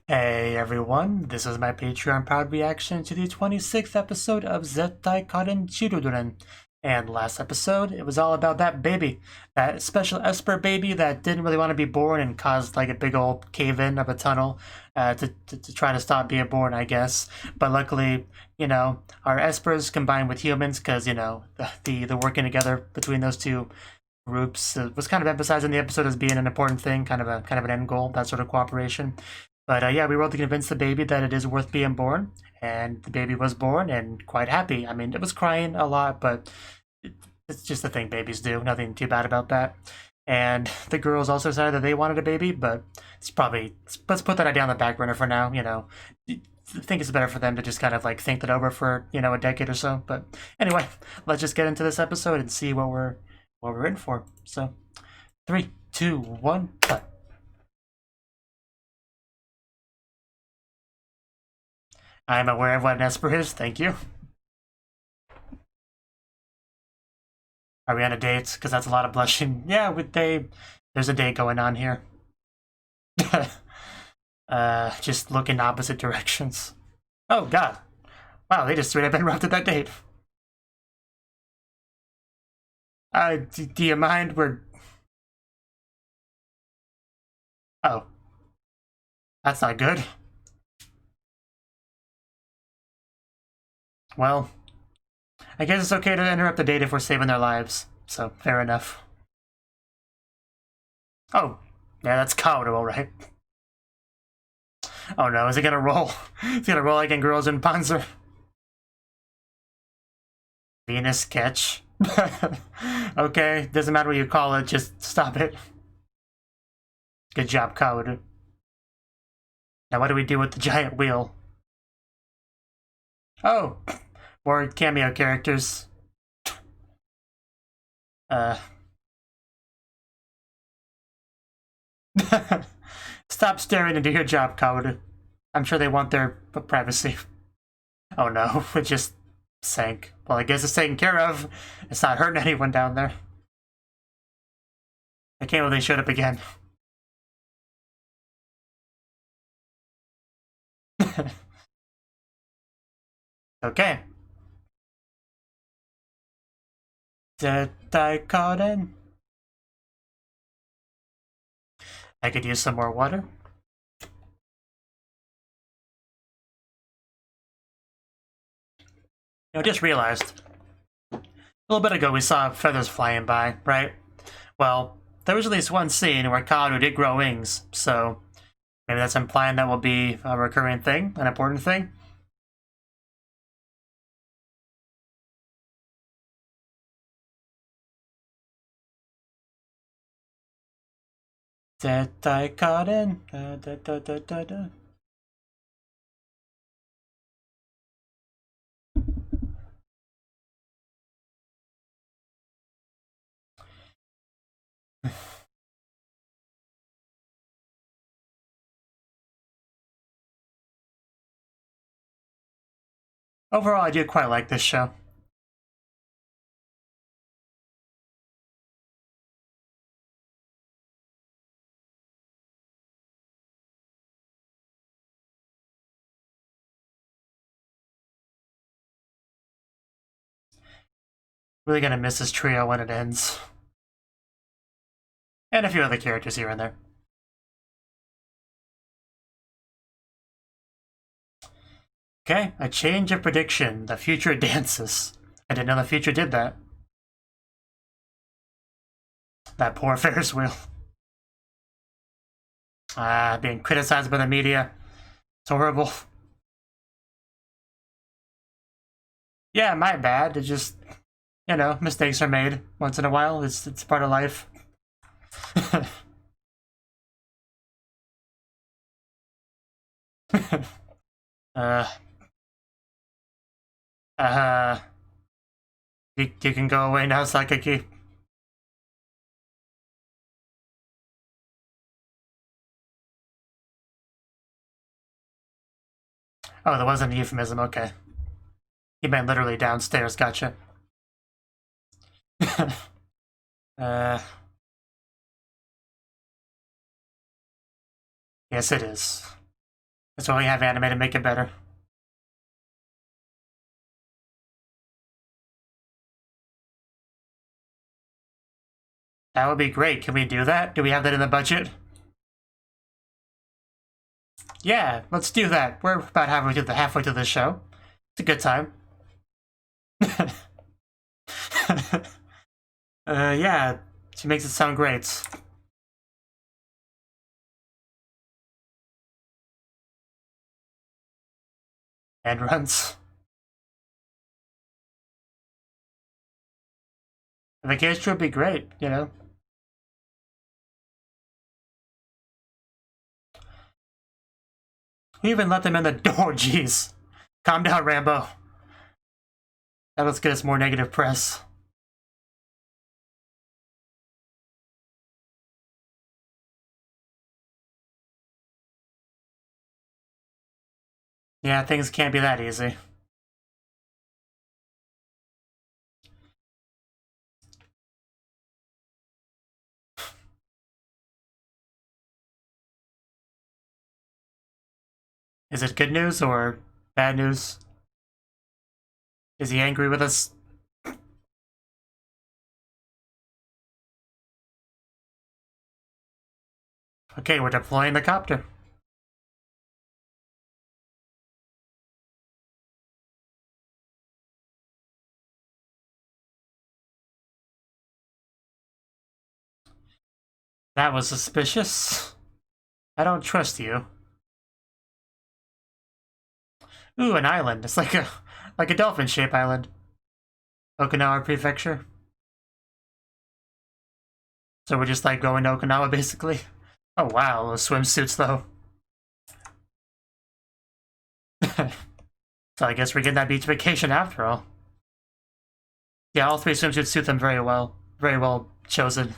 Hey everyone, this is my Patreon proud reaction to the 26th episode of Zettai Karen Children. And last episode, it was all about that baby, that special Esper baby that didn't really want to be born and caused like a big old cave-in of a tunnel to try to stop being born, I guess. But luckily, our Espers combined with humans, because, the working together between those two groups was kind of emphasized in the episode as being an important thing, kind of an end goal, that sort of cooperation. But yeah, we were able to convince the baby that it is worth being born, and the baby was born and quite happy. I mean, it was crying a lot, but it's just the thing babies do. Nothing too bad about that. And the girls also decided that they wanted a baby, but let's put that idea on the back burner for now. I think it's better for them to just kind of like think that over for a decade or so. But anyway, let's just get into this episode and see what we're in for. So, 3, 2, 1, cut. I'm aware of what an Esper is, thank you. Are we on a date? Because that's a lot of blushing. Yeah, there's a date going on here. Just look in opposite directions. Oh god. Wow, they just straight up interrupted that date. Do you mind? Oh. That's not good. Well, I guess it's okay to interrupt the date if we're saving their lives, so fair enough. Oh, yeah, that's Claud, alright. Oh no, is he gonna roll? Is he gonna roll like in Girls in Panzer? Venus sketch. Okay, doesn't matter what you call it, just stop it. Good job, Claud. Now what do we do with the giant wheel? Oh, more cameo characters. Stop staring into your job, Claud. I'm sure they want their privacy. Oh no, it just sank. Well, I guess it's taken care of. It's not hurting anyone down there. I can't believe they showed up again. Okay. Zettai Karen. I could use some more water. I just realized. A little bit ago we saw feathers flying by, right? Well, there was at least one scene where Kyuu did grow wings, so maybe that's implying that will be a recurring thing, an important thing. Zettai Karen. Overall, I do quite like this show. Really gonna miss this trio when it ends. And a few other characters here and there. Okay, a change of prediction. The future dances. I didn't know the future did that. That poor Ferris wheel. Being criticized by the media. It's horrible. Yeah, my bad. It just, mistakes are made once in a while. It's part of life. uh, uh, you can go away now, Sakaki. Oh, that wasn't a euphemism, okay. He meant literally downstairs, gotcha. Yes it is. That's why we have anime to make it better. That would be great. Can we do that? Do we have that in the budget? Yeah, let's do that. We're about halfway through the show. It's a good time. Yeah, she makes it sound great. And runs. The vacation would be great, you know? We even let them in the door, jeez. Calm down, Rambo. That'll get us more negative press. Yeah, things can't be that easy. Is it good news or bad news? Is he angry with us? Okay, we're deploying the copter. That was suspicious. I don't trust you. Ooh, an island. It's like a dolphin-shaped island. Okinawa Prefecture. So we're just like going to Okinawa basically. Oh wow, those swimsuits though. So I guess we're getting that beach vacation after all. Yeah, all three swimsuits suit them very well. Very well chosen.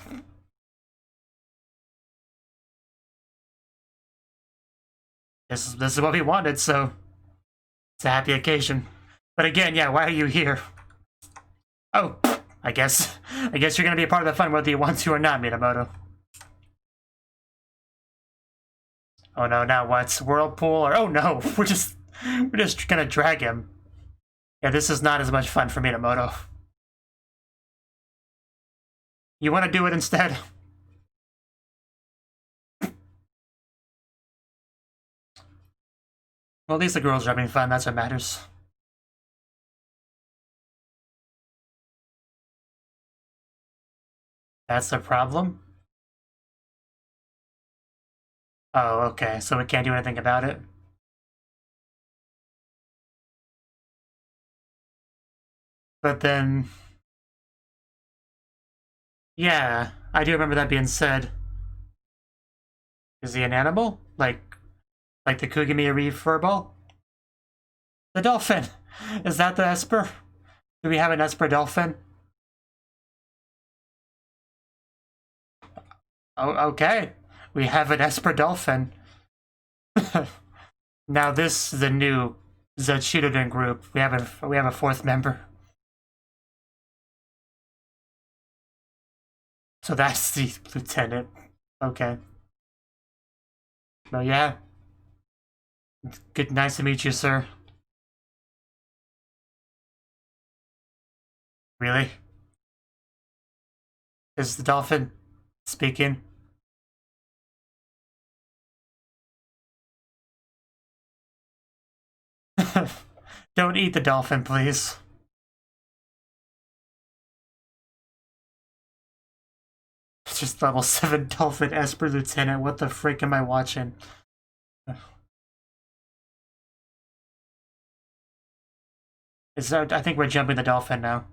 This is what we wanted, so it's a happy occasion. But again, yeah, why are you here? Oh, I guess you're gonna be a part of the fun whether you want to or not, Minamoto. Oh no, now what? Whirlpool or oh no, we're just gonna drag him. Yeah, this is not as much fun for Minamoto. You wanna do it instead? Well, at least the girls are having fun, that's what matters. That's the problem? Oh, okay, so we can't do anything about it? But then... Yeah, I do remember that being said. Is he an animal? Like the Kugami furball? The dolphin! Is that the Esper? Do we have an Esper dolphin? Oh, okay. We have an Esper dolphin. Now this is the new Children group. We have a fourth member. So that's the lieutenant. Okay. Well, yeah. Good, nice to meet you, sir. Really? Is the dolphin speaking? Don't eat the dolphin, please. It's just level 7 dolphin Esper Lieutenant. What the frick am I watching? I think we're jumping the dolphin now.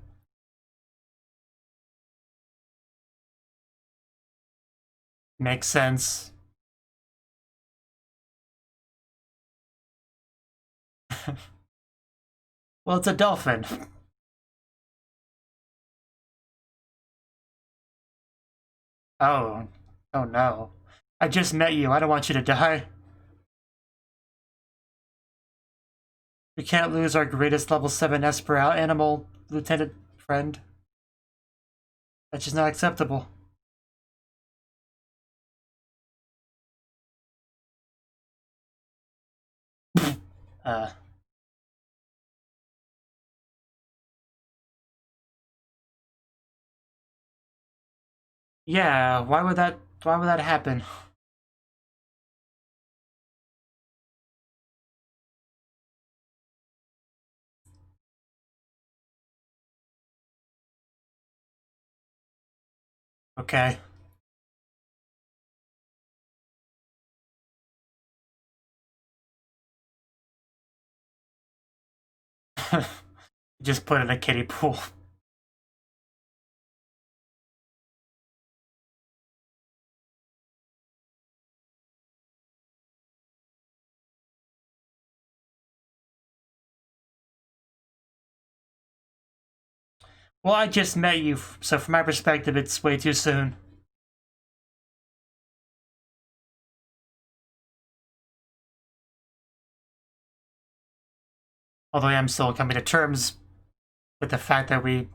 Makes sense. Well, it's a dolphin. Oh. Oh no. I just met you. I don't want you to die. We can't lose our greatest level 7 Esper animal lieutenant friend. That's just not acceptable. Yeah, why would that happen? Okay. Just put in a kiddie pool. Well, I just met you, so from my perspective, it's way too soon. Although I am still coming to terms with the fact that we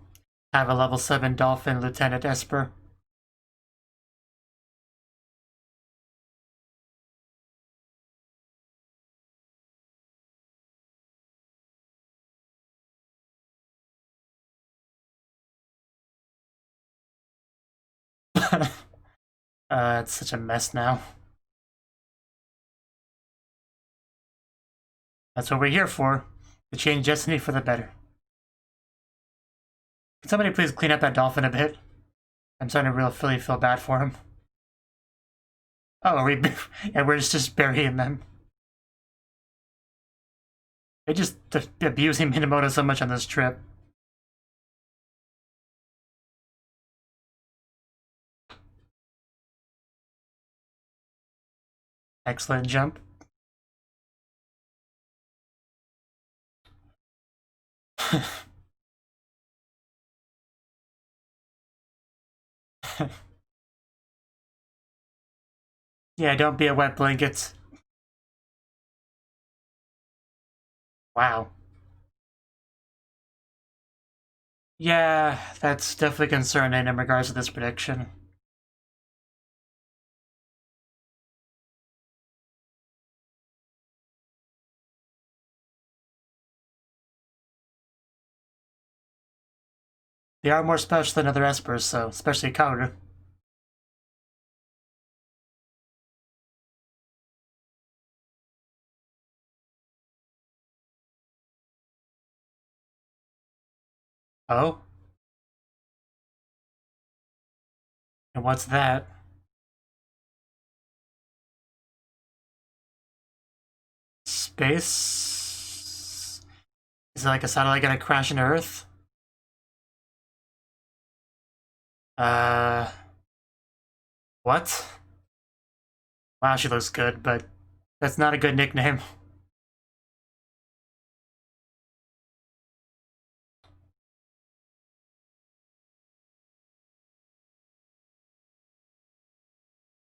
have a level 7 Dolphin Lieutenant Esper. It's such a mess now. That's what we're here for, to change destiny for the better. Can somebody please clean up that dolphin a bit? I'm starting to really feel bad for him. Oh, yeah, we're just burying them. They just abusing Minamoto so much on this trip. Excellent jump. Yeah, don't be a wet blanket. Wow. Yeah, that's definitely concerning in regards to this prediction. They are more special than other espers, so especially Kaoru. Oh? And what's that? Space? Is it like a satellite gonna crash into Earth? What? Wow, she looks good, but that's not a good nickname.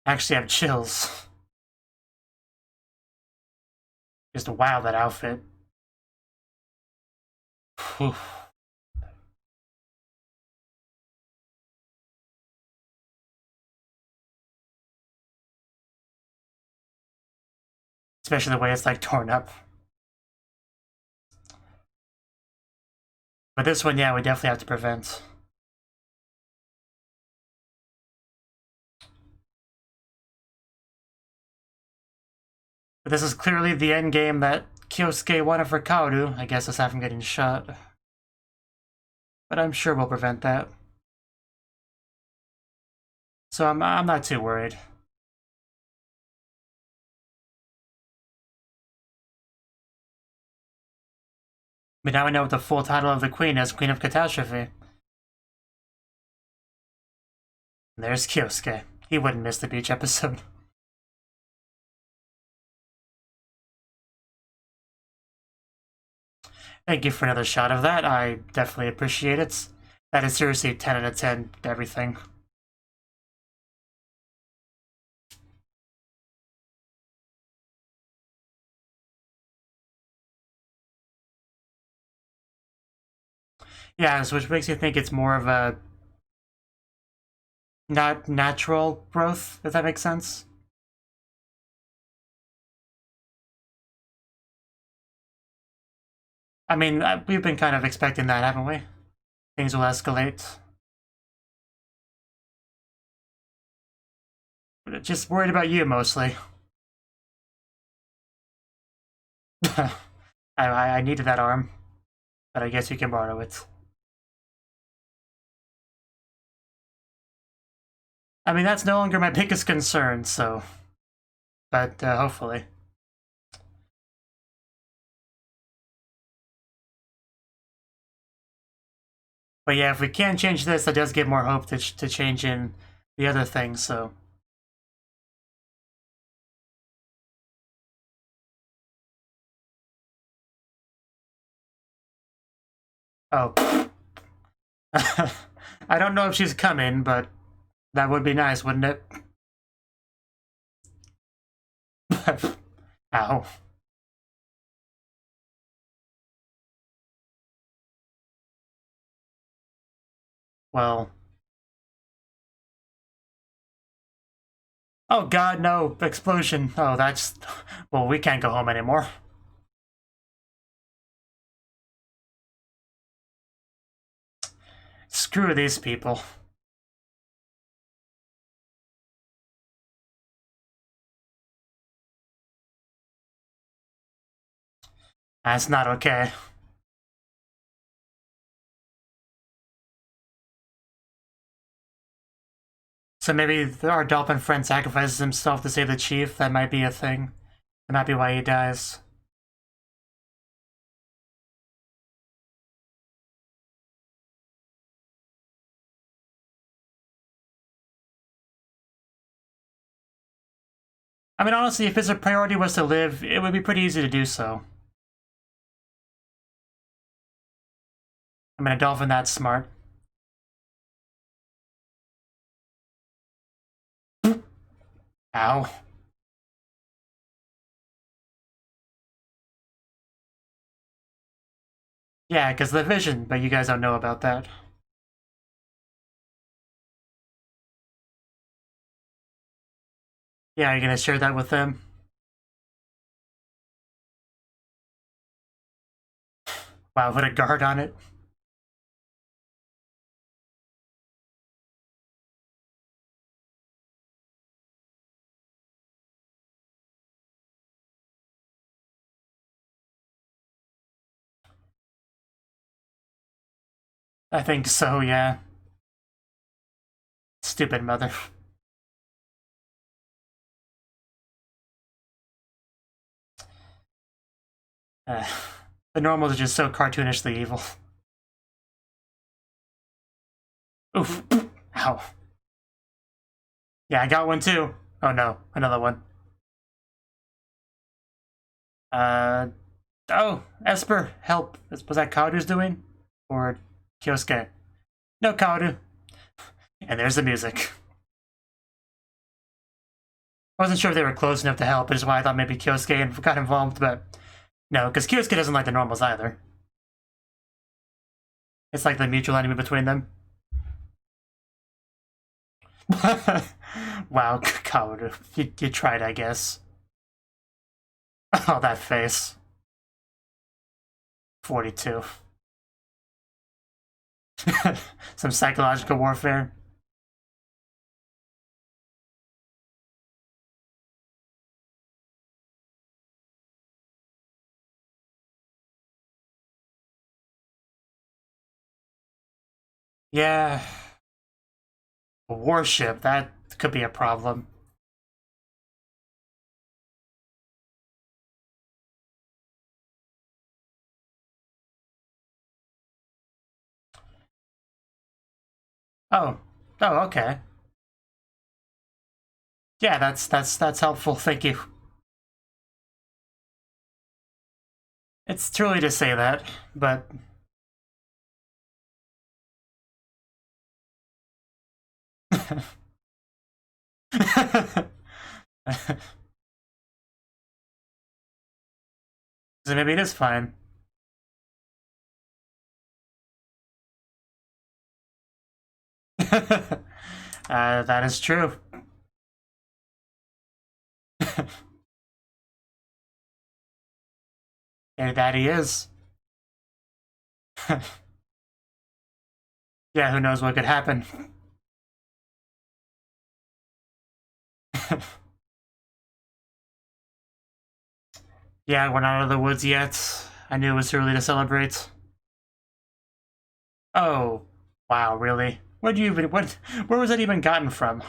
I actually have chills. Just wow, that outfit. Whew. Especially the way it's like torn up. But this one, yeah, we definitely have to prevent. But this is clearly the end game that Kyosuke wanted for Kaoru. I guess aside from getting shot. But I'm sure we'll prevent that. So I'm not too worried. But now we know what the full title of the Queen is, Queen of Catastrophe. And there's Kyosuke. He wouldn't miss the beach episode. Thank you for another shot of that. I definitely appreciate it. That is seriously 10 out of 10 everything. Yeah, so which makes you think it's more of a not natural growth, if that makes sense. I mean, we've been kind of expecting that, haven't we? Things will escalate. Just worried about you, mostly. I needed that arm, but I guess you can borrow it. I mean, that's no longer my biggest concern, so... But, hopefully. But yeah, if we can change this, that does give more hope to change in the other things, so... Oh. I don't know if she's coming, but that would be nice, wouldn't it? Ow. Well... Oh god, no! Explosion! Oh, that's... Well, we can't go home anymore. Screw these people. That's not okay. So maybe our dolphin friend sacrifices himself to save the chief. That might be a thing. That might be why he dies. I mean, honestly, if his priority was to live, it would be pretty easy to do so. I mean, a dolphin that's smart. Ow. Yeah, because the vision, but you guys don't know about that. Yeah, you're gonna share that with them? Wow, put a guard on it. I think so, yeah. Stupid mother. The normals are just so cartoonishly evil. Oof. Ow. Yeah, I got one too. Oh no, another one. Oh, Esper, help. Was that Kaoru's doing? Or Kyosuke? No, Kaoru. And there's the music. I wasn't sure if they were close enough to help, which is why I thought maybe Kyosuke got involved, but no, because Kyosuke doesn't like the normals either. It's like the mutual enemy between them. Wow, Kaoru. You tried, I guess. Oh, that face. 42. Some psychological warfare. Yeah. A warship, that could be a problem. Oh. Oh, okay. Yeah, that's helpful, thank you. It's truly to say that, but... So maybe it is fine. That is true. And that he is. Yeah, who knows what could happen. Yeah, we're not out of the woods yet. I knew it was too early to celebrate. Oh, wow, really? Where'd you even, where was that even gotten from?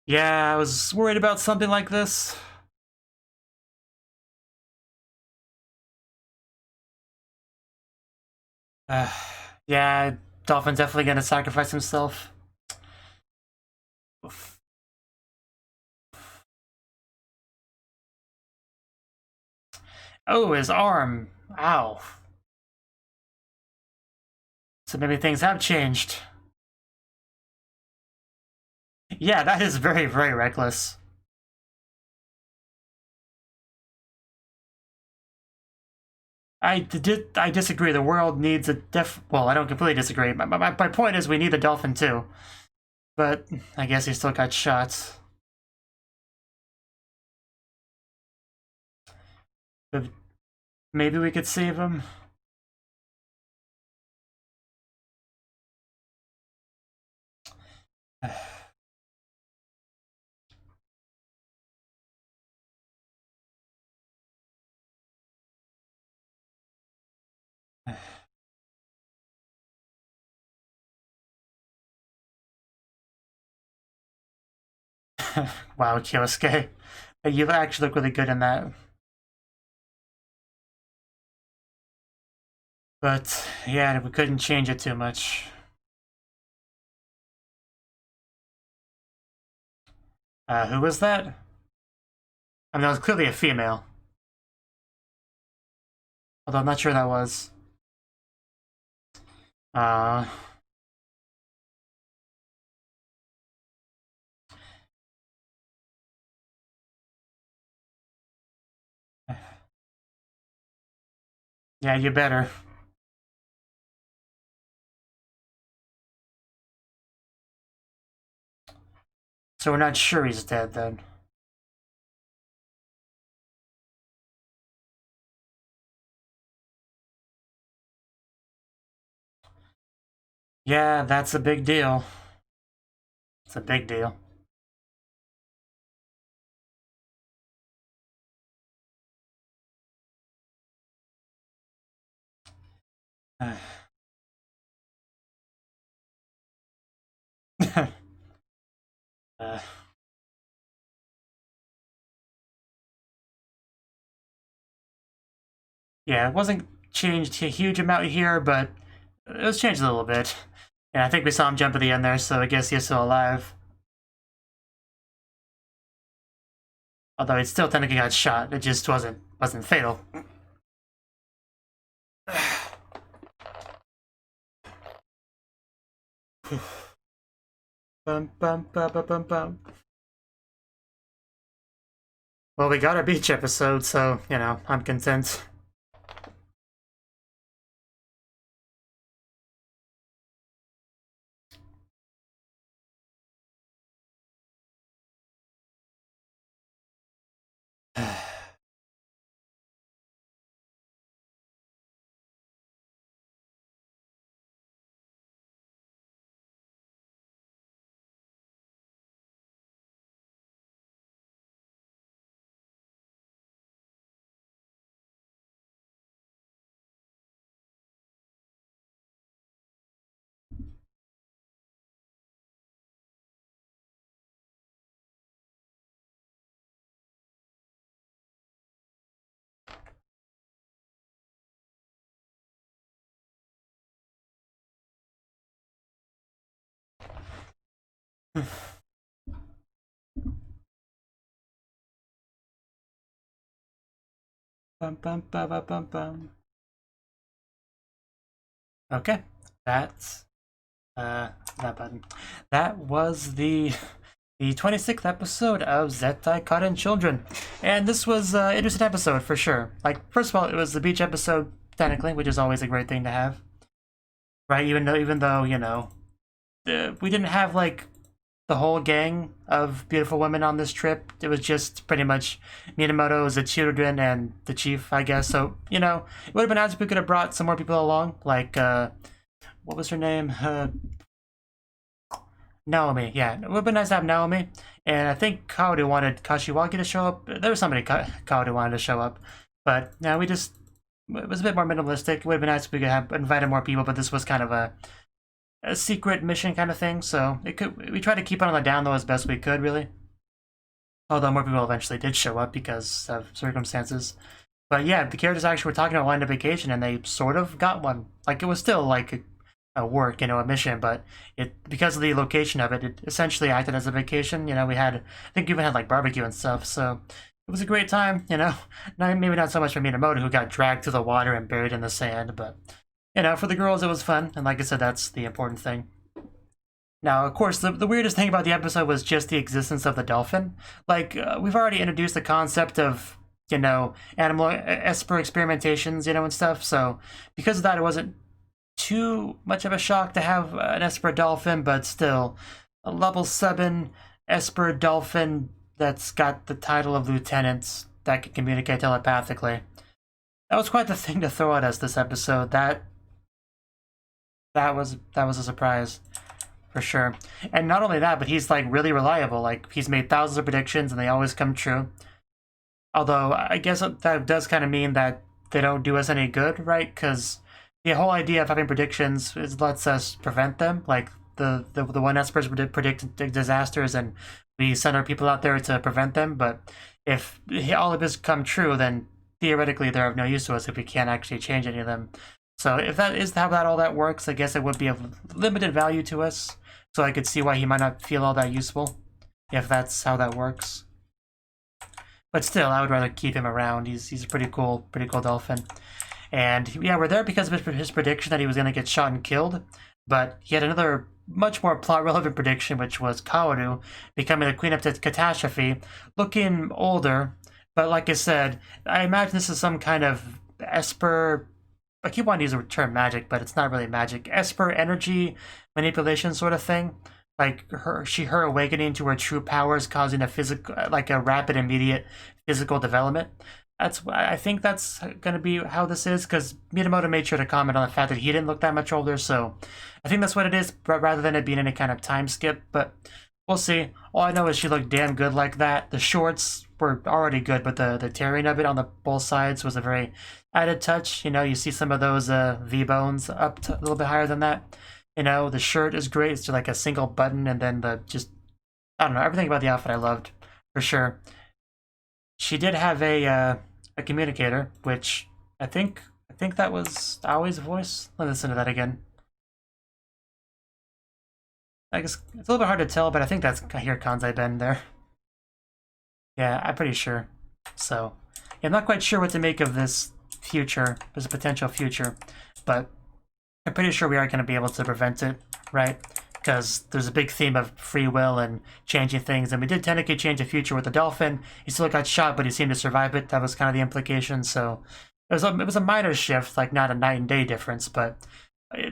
Yeah, I was worried about something like this. Yeah, Dolphin's definitely gonna sacrifice himself. Oof. Oh, his arm. Ow. So maybe things have changed. Yeah, that is very, very reckless. I disagree. The world needs a well, I don't completely disagree. My point is we need the dolphin too. But I guess he still got shot. But maybe we could save him. Wow, Kyosuke. You actually look really good in that. But yeah, we couldn't change it too much. Who was that? I mean, that was clearly a female. Although I'm not sure that was. Uh... Yeah, you better. So we're not sure he's dead then. Yeah, that's a big deal. It's a big deal. uh, yeah, it wasn't changed a huge amount here, but it was changed a little bit. Yeah, I think we saw him jump at the end there, so I guess he's still alive. Although he still technically got shot, it just wasn't fatal. Bum, bum, bum, bum, bum, bum. Well, we got our beach episode, so, you know, I'm content. Bum, bum, bum, bum, bum, bum. Okay, that's that button. That was the 26th episode of Zettai Karen Children, and this was an interesting episode for sure. Like, first of all, it was the beach episode technically, which is always a great thing to have, right? Even though you know, we didn't have like the whole gang of beautiful women on this trip. It was just pretty much Minamoto, the children, and the chief, I guess. So, you know, it would have been nice if we could have brought some more people along, like, what was her name? Naomi, yeah. It would have been nice to have Naomi. And I think Kaoru wanted Kashiwagi to show up. There was somebody Kaoru wanted to show up. But, no, it was a bit more minimalistic. It would have been nice if we could have invited more people, but this was kind of a secret mission kind of thing, so we tried to keep it on the down low as best we could, really. Although more people eventually did show up because of circumstances. But yeah, the characters actually were talking about wanting a vacation, and they sort of got one. Like, it was still like a work, you know, a mission, but because of the location of it, it essentially acted as a vacation. You know, I think we even had like barbecue and stuff, so it was a great time, you know. Maybe not so much for Minamoto, who got dragged to the water and buried in the sand, but you know, for the girls, it was fun, and like I said, that's the important thing. Now, of course, the weirdest thing about the episode was just the existence of the dolphin. Like, we've already introduced the concept of, you know, animal Esper experimentations, you know, and stuff, so because of that, it wasn't too much of a shock to have an Esper dolphin, but still, a level 7 Esper dolphin that's got the title of lieutenant that can communicate telepathically. That was quite the thing to throw at us this episode. That was a surprise, for sure. And not only that, but he's like really reliable. Like, he's made thousands of predictions and they always come true. Although I guess that does kind of mean that they don't do us any good, right? Because the whole idea of having predictions lets us prevent them. Like the one experts predict disasters, and we send our people out there to prevent them. But if all of this come true, then theoretically they're of no use to us if we can't actually change any of them. So if that is how all that works, I guess it would be of limited value to us. So I could see why he might not feel all that useful, if that's how that works. But still, I would rather keep him around. He's a pretty cool dolphin. And yeah, we're there because of his prediction that he was going to get shot and killed. But he had another much more plot-relevant prediction, which was Kaoru becoming the queen of catastrophe, looking older. But like I said, I imagine this is some kind of Esper. I keep wanting to use the term magic, but it's not really magic. Esper energy manipulation sort of thing. Like her awakening to her true powers, causing a rapid, immediate physical development. I think that's going to be how this is, because Minamoto made sure to comment on the fact that he didn't look that much older, so I think that's what it is, rather than it being any kind of time skip, but we'll see. All I know is she looked damn good like that. The shorts were already good, but the tearing of it on both sides was a very added touch. You know, you see some of those V-bones up to a little bit higher than that. You know, the shirt is great. It's just like a single button, and then I don't know, everything about the outfit I loved, for sure. She did have a communicator, which I think that was Aoi's voice. Let's listen to that again. I guess it's a little bit hard to tell, but I think that's here Kanzai Ben there. Yeah, I'm pretty sure. So, yeah, I'm not quite sure what to make of this future, this potential future, but I'm pretty sure we are going to be able to prevent it, right? Because there's a big theme of free will and changing things, and we did technically change the future with the dolphin. He still got shot, but he seemed to survive it. That was kind of the implication, so it was a minor shift, like not a night and day difference, but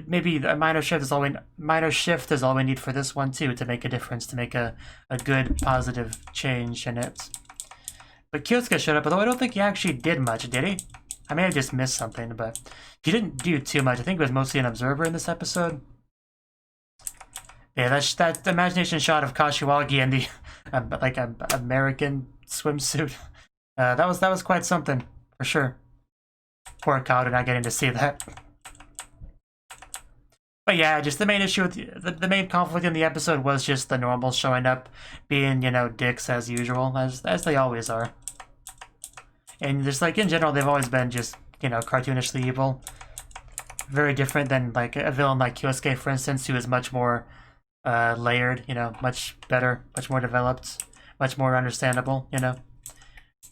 maybe a minor shift is all we need for this one too, to make a difference, to make a good positive change in it. But Kyosuke showed up, although I don't think he actually did much, did he? I may have just missed something, but he didn't do too much. I think he was mostly an observer in this episode. Yeah, that imagination shot of Kashiwagi in the like a American swimsuit. That was quite something, for sure. Poor Kaoru not getting to see that. But yeah, just the main issue with the main conflict in the episode was just the normals showing up, being, you know, dicks as usual, as they always are. And just like in general, they've always been just, you know, cartoonishly evil. Very different than like a villain like Kyosuke, for instance, who is much more layered, you know, much better, much more developed, much more understandable, you know.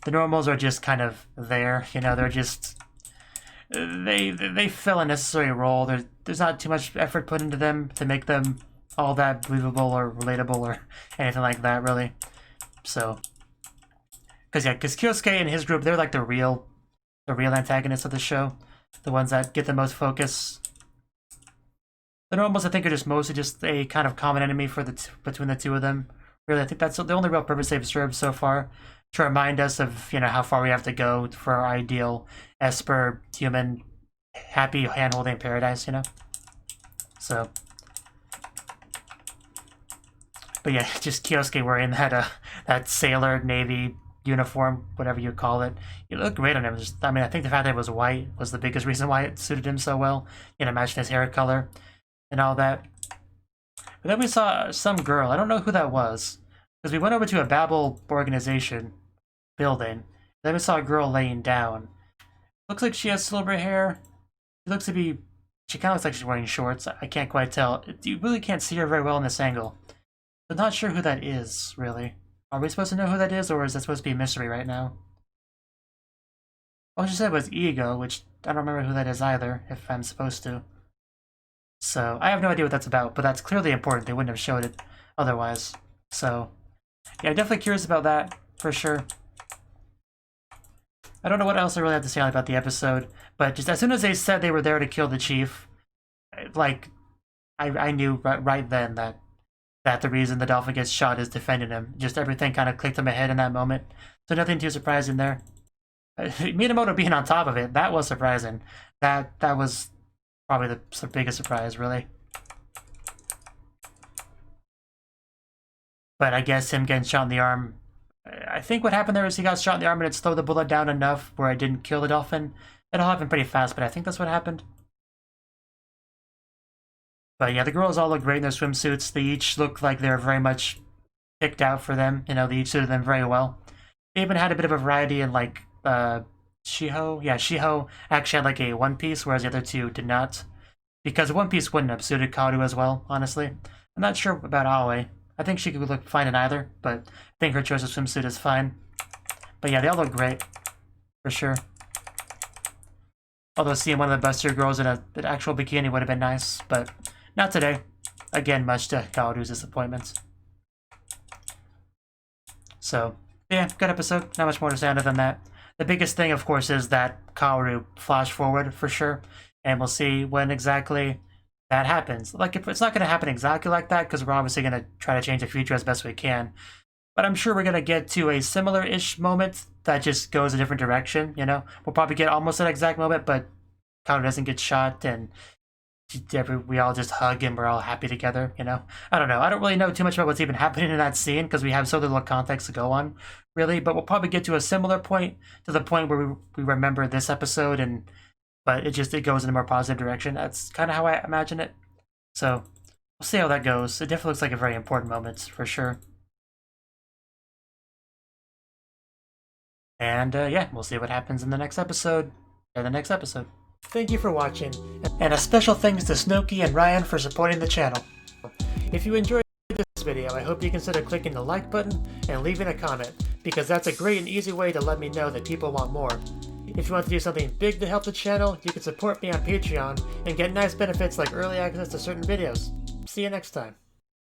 The normals are just kind of there, you know, they're just they fill a necessary role. There's not too much effort put into them to make them all that believable or relatable or anything like that, really. So, because Kyosuke and his group, they're like the real antagonists of the show, the ones that get the most focus. The normals, I think, are just mostly just a kind of common enemy for between the two of them. Really, I think that's the only real purpose they've served so far, to remind us of, you know, how far we have to go for our ideal Esper human happy hand-holding paradise, you know? So, but yeah, just Kyosuke wearing that sailor navy uniform, whatever you call it. It looked great on him. I mean, I think the fact that it was white was the biggest reason why it suited him so well. You know, matching his hair color and all that. But then we saw some girl. I don't know who that was, because we went over to a Babel organization building. Then we saw a girl laying down. Looks like she has silver hair. She looks to be... She kind of looks like she's wearing shorts. I can't quite tell. You really can't see her very well in this angle. I'm not sure who that is, really. Are we supposed to know who that is, or is that supposed to be a mystery right now? All she said was Ego, which I don't remember who that is either, if I'm supposed to. So, I have no idea what that's about, but that's clearly important. They wouldn't have showed it otherwise. So, yeah, I'm definitely curious about that, for sure. I don't know what else I really have to say about the episode, but just as soon as they said they were there to kill the chief, like, I knew right then that the reason the dolphin gets shot is defending him. Just everything kind of clicked in my head in that moment. So nothing too surprising there. Minamoto being on top of it, that was surprising. That was probably the biggest surprise, really. But I guess him getting shot in the arm... I think what happened there is he got shot in the arm and it slowed the bullet down enough where it didn't kill the dolphin. It all happened pretty fast, but I think that's what happened. But yeah, the girls all look great in their swimsuits. They each look like they're very much picked out for them. You know, they each suited them very well. They even had a bit of a variety in, like, Shiho. Yeah, Shiho actually had, like, a one piece, whereas the other two did not. Because one piece wouldn't have suited Kaoru as well, honestly. I'm not sure about Aoi. I think she could look fine in either, but I think her choice of swimsuit is fine. But yeah, they all look great, for sure. Although seeing one of the bustier girls in an actual bikini would have been nice, but not today. Again, much to Kaoru's disappointment. So, yeah, good episode. Not much more to say other than that. The biggest thing, of course, is that Kaoru flashed forward, for sure. And we'll see when exactly that happens. Like, if it's not going to happen exactly like that, because we're obviously going to try to change the future as best we can. But I'm sure we're going to get to a similar-ish moment that just goes a different direction, you know? We'll probably get almost that exact moment, but Kaoru doesn't get shot, and we all just hug and we're all happy together, you know? I don't know. I don't really know too much about what's even happening in that scene, because we have so little context to go on, really. But we'll probably get to a similar point, to the point where we remember this episode, but it goes in a more positive direction. That's kind of how I imagine it. So, we'll see how that goes. It definitely looks like a very important moment, for sure. And, yeah, we'll see what happens in the next episode. Thank you for watching, and a special thanks to Cnouki and Ryan for supporting the channel. If you enjoyed this video, I hope you consider clicking the like button and leaving a comment, because that's a great and easy way to let me know that people want more. If you want to do something big to help the channel, you can support me on Patreon and get nice benefits like early access to certain videos. See you next time.